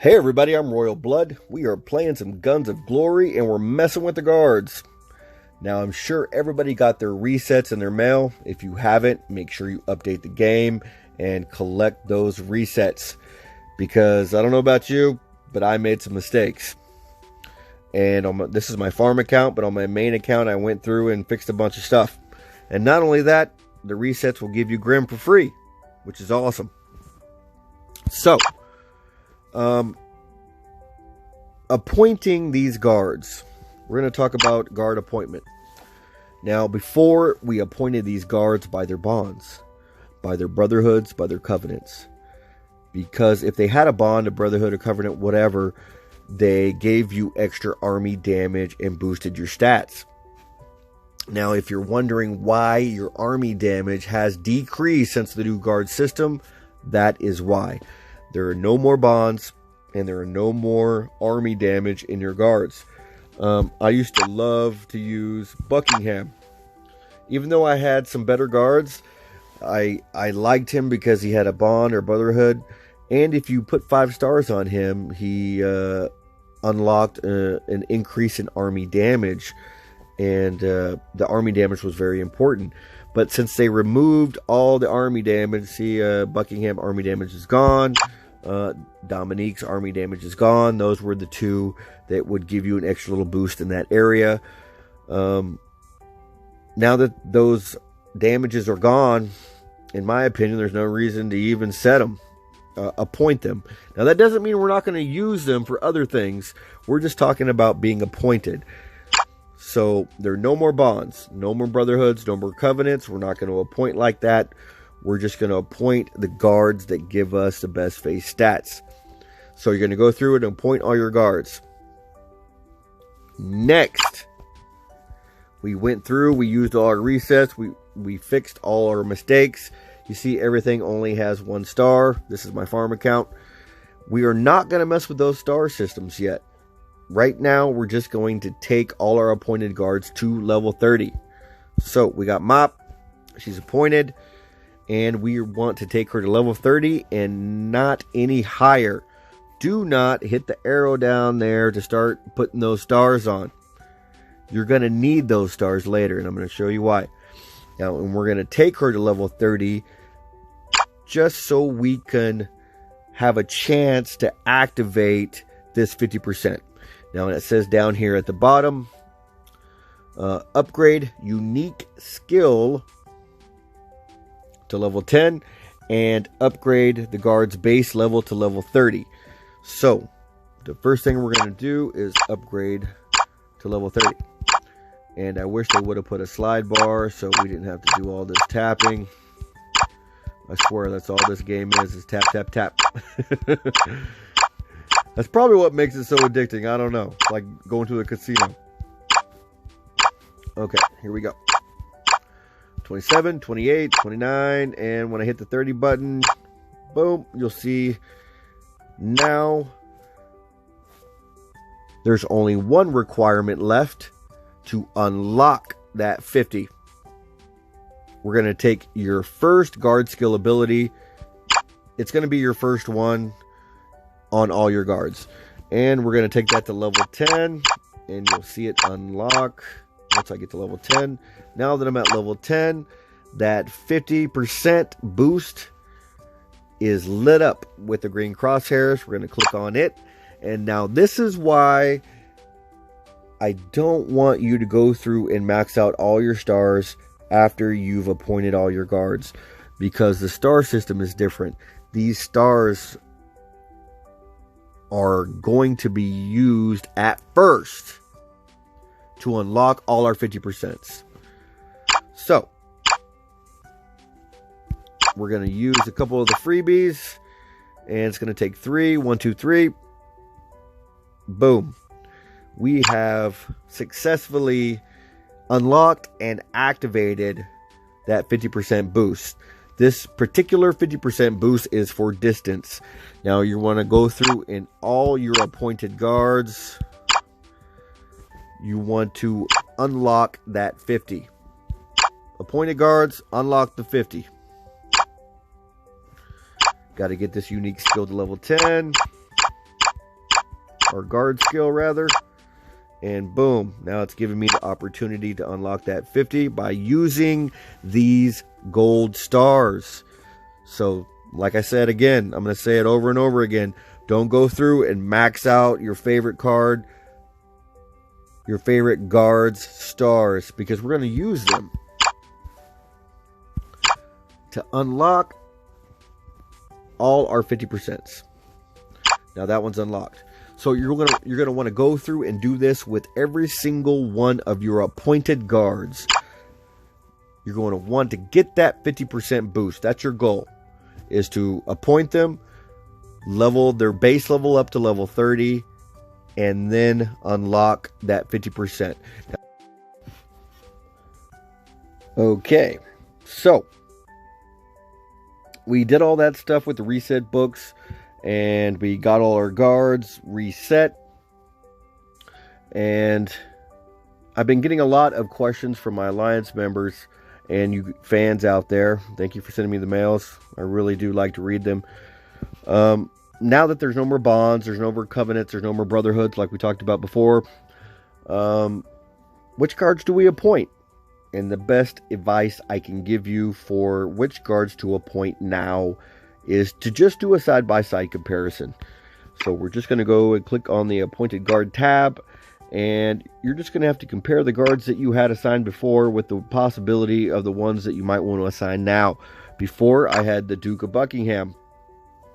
Hey everybody, I'm Royal Blood. We are playing some Guns of Glory and we're messing with the guards. Now I'm sure everybody got their resets in their mail. If you haven't, make sure you update the game and collect those resets. Because I don't know about you, but I made some mistakes. And this is my farm account, but on my main account I went through and fixed a bunch of stuff. And not only that, the resets will give you Grim for free, which is awesome. So, appointing these guards. We're going to talk about guard appointment. Now, before we appointed these guards by their bonds, by their brotherhoods, by their covenants. Because if they had a bond, a brotherhood, a covenant, whatever, they gave you extra army damage and boosted your stats. Now, if you're wondering why your army damage has decreased since the new guard system, that is why. There are no more bonds and there are no more army damage in your guards. I used to love to use Buckingham. Even though I had some better guards, I liked him because he had a bond or brotherhood. And if you put 5 stars on him, he unlocked an increase in army damage. And the army damage was very important. But since they removed all the army damage, see, Buckingham army damage is gone. Dominique's army damage is gone. Those were the two that would give you an extra little boost in that area. Now that those damages are gone, in my opinion, there's no reason to even set them, appoint them. Now that doesn't mean we're not going to use them for other things. We're just talking about being appointed. So there are no more bonds, no more brotherhoods, no more covenants. We're not going to appoint like that. We're just going to appoint the guards that give us the best face stats. So you're going to go through it and appoint all your guards. Next, we went through, we used all our resets, we fixed all our mistakes. You see everything only has 1 star. This is my farm account. We are not going to mess with those star systems yet. Right now, we're just going to take all our appointed guards to level 30. So we got Mop. She's appointed. And we want to take her to level 30 and not any higher. Do not hit the arrow down there to start putting those stars on. You're going to need those stars later, and I'm going to show you why. Now, and we're going to take her to level 30 just so we can have a chance to activate this 50%. Now, it says down here at the bottom, upgrade unique skill to level 10 and upgrade the guard's base level to level 30. So the first thing we're going to do is upgrade to level 30. And I wish they would have put a slide bar so we didn't have to do all this tapping. I swear that's all this game is tap, tap, tap. That's probably what makes it so addicting. I don't know. It's like going to a casino. Okay, here we go. 27, 28, 29, and when I hit the 30 button, boom, you'll see now there's only one requirement left to unlock that 50. We're going to take your first guard skill ability. It's going to be your first one on all your guards. And we're going to take that to level 10, and you'll see it unlock once I get to level 10. Now that I'm at level 10, that 50% boost is lit up with the green crosshairs. We're going to click on it. And now this is why I don't want you to go through and max out all your stars after you've appointed all your guards. Because the star system is different. These stars are going to be used at first to unlock all our 50%. So, we're going to use a couple of the freebies. And it's going to take 3. 1, 2, 3. Boom. We have successfully unlocked and activated that 50% boost. This particular 50% boost is for distance. Now you want to go through in all your appointed guards. You want to unlock that 50. Appointed guards, unlock the 50. Got to get this unique skill to level 10. or guard skill rather. And boom, now it's giving me the opportunity to unlock that 50 by using these gold stars. So, like I said again, I'm going to say it over and over again. Don't go through and max out your favorite card, your favorite guard's stars, because we're going to use them to unlock all our 50%. Now that one's unlocked. So you're gonna want to go through and do this with every single one of your appointed guards. You're going to want to get that 50% boost. That's your goal, is to appoint them, level their base level up to level 30, and then unlock that 50%. Okay, so we did all that stuff with the reset books, and we got all our guards reset. And I've been getting a lot of questions from my Alliance members and you fans out there. Thank you for sending me the mails. I really do like to read them. Now that there's no more bonds, there's no more covenants, there's no more brotherhoods like we talked about before, which cards do we appoint? And the best advice I can give you for which guards to appoint now is to just do a side-by-side comparison. So we're just going to go and click on the appointed guard tab, and you're just going to have to compare the guards that you had assigned before with the possibility of the ones that you might want to assign now. Before, I had the Duke of Buckingham,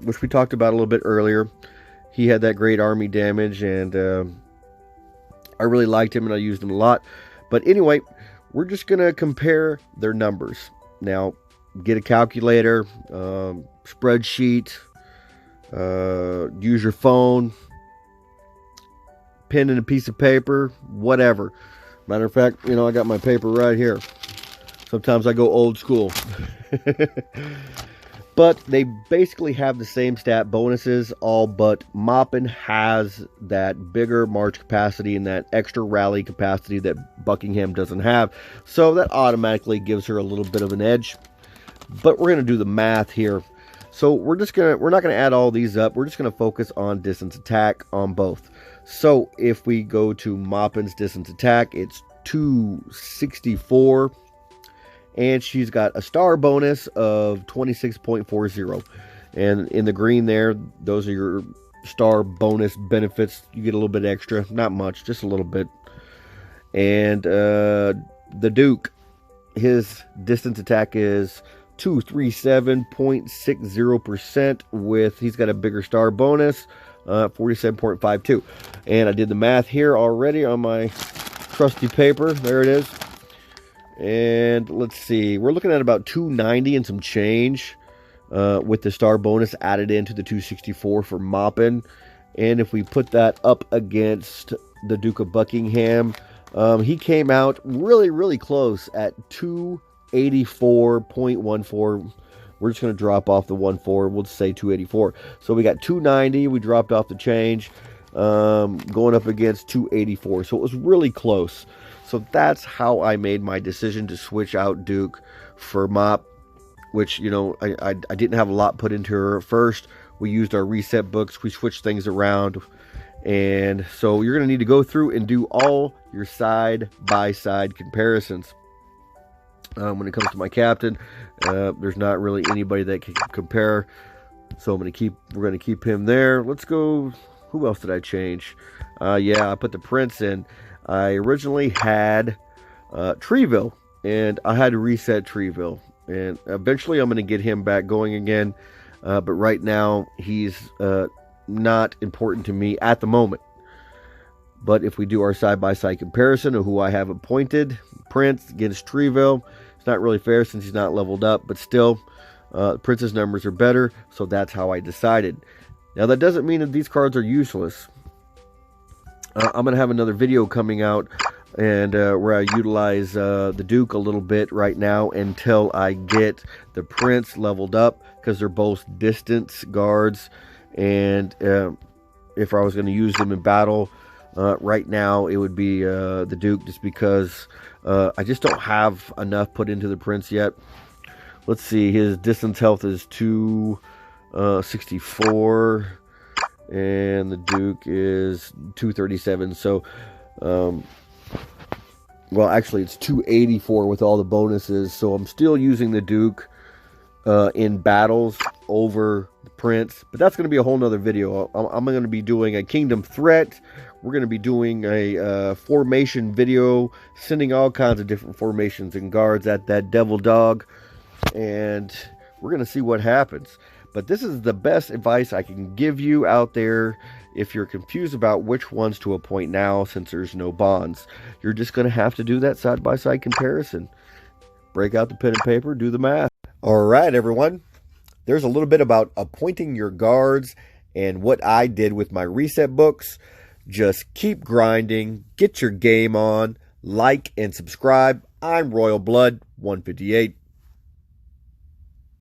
which we talked about a little bit earlier. He had that great army damage, and I really liked him and I used him a lot. But anyway, we're just going to compare their numbers. Now, get a calculator, spreadsheet, use your phone, pen and a piece of paper, whatever. Matter of fact, I got my paper right here. Sometimes I go old school. But they basically have the same stat bonuses, all but Moppin has that bigger march capacity and that extra rally capacity that Buckingham doesn't have. So that automatically gives her a little bit of an edge. But we're going to do the math here. So we're not going to add all these up. We're just going to focus on distance attack on both. So if we go to Moppin's distance attack, it's 264. And she's got a star bonus of 26.40. And in the green there, those are your star bonus benefits. You get a little bit extra. Not much, just a little bit. And the Duke, his distance attack is 237.60% with, he's got a bigger star bonus, 47.52. And I did the math here already on my trusty paper. There it is. And let's see, we're looking at about 290 and some change with the star bonus added into the 264 for Moppin. And if we put that up against the Duke of Buckingham, he came out really, really close at 284.14. We're just going to drop off the 14. We'll just say 284. So we got 290. We dropped off the change going up against 284. So it was really close. So that's how I made my decision to switch out Duke for Mop, which, I didn't have a lot put into her at first. We used our reset books. We switched things around. And so you're going to need to go through and do all your side-by-side comparisons. When it comes to my captain, there's not really anybody that can compare. So we're going to keep him there. Let's go. Who else did I change? Yeah, I put the Prince in. I originally had Treeville, and I had to reset Treeville. And eventually I'm going to get him back going again. But right now, he's not important to me at the moment. But if we do our side-by-side comparison of who I have appointed, Prince against Treeville, it's not really fair since he's not leveled up. But still, Prince's numbers are better, so that's how I decided. Now, that doesn't mean that these cards are useless. I'm going to have another video coming out and where I utilize the Duke a little bit right now until I get the Prince leveled up, because they're both distance guards. And if I was going to use them in battle right now, it would be the Duke, just because I just don't have enough put into the Prince yet. Let's see, his distance health is 264. and the Duke is 237. So, well, actually, it's 284 with all the bonuses. So I'm still using the Duke in battles over the Prince, but that's going to be a whole nother video. I'm going to be doing a Kingdom Threat. We're going to be doing a formation video, sending all kinds of different formations and guards at that Devil Dog, and we're going to see what happens. But this is the best advice I can give you out there if you're confused about which ones to appoint now, since there's no bonds. You're just going to have to do that side-by-side comparison. Break out the pen and paper, do the math. All right, everyone. There's a little bit about appointing your guards and what I did with my reset books. Just keep grinding, get your game on, like and subscribe. I'm Royal Blood 158.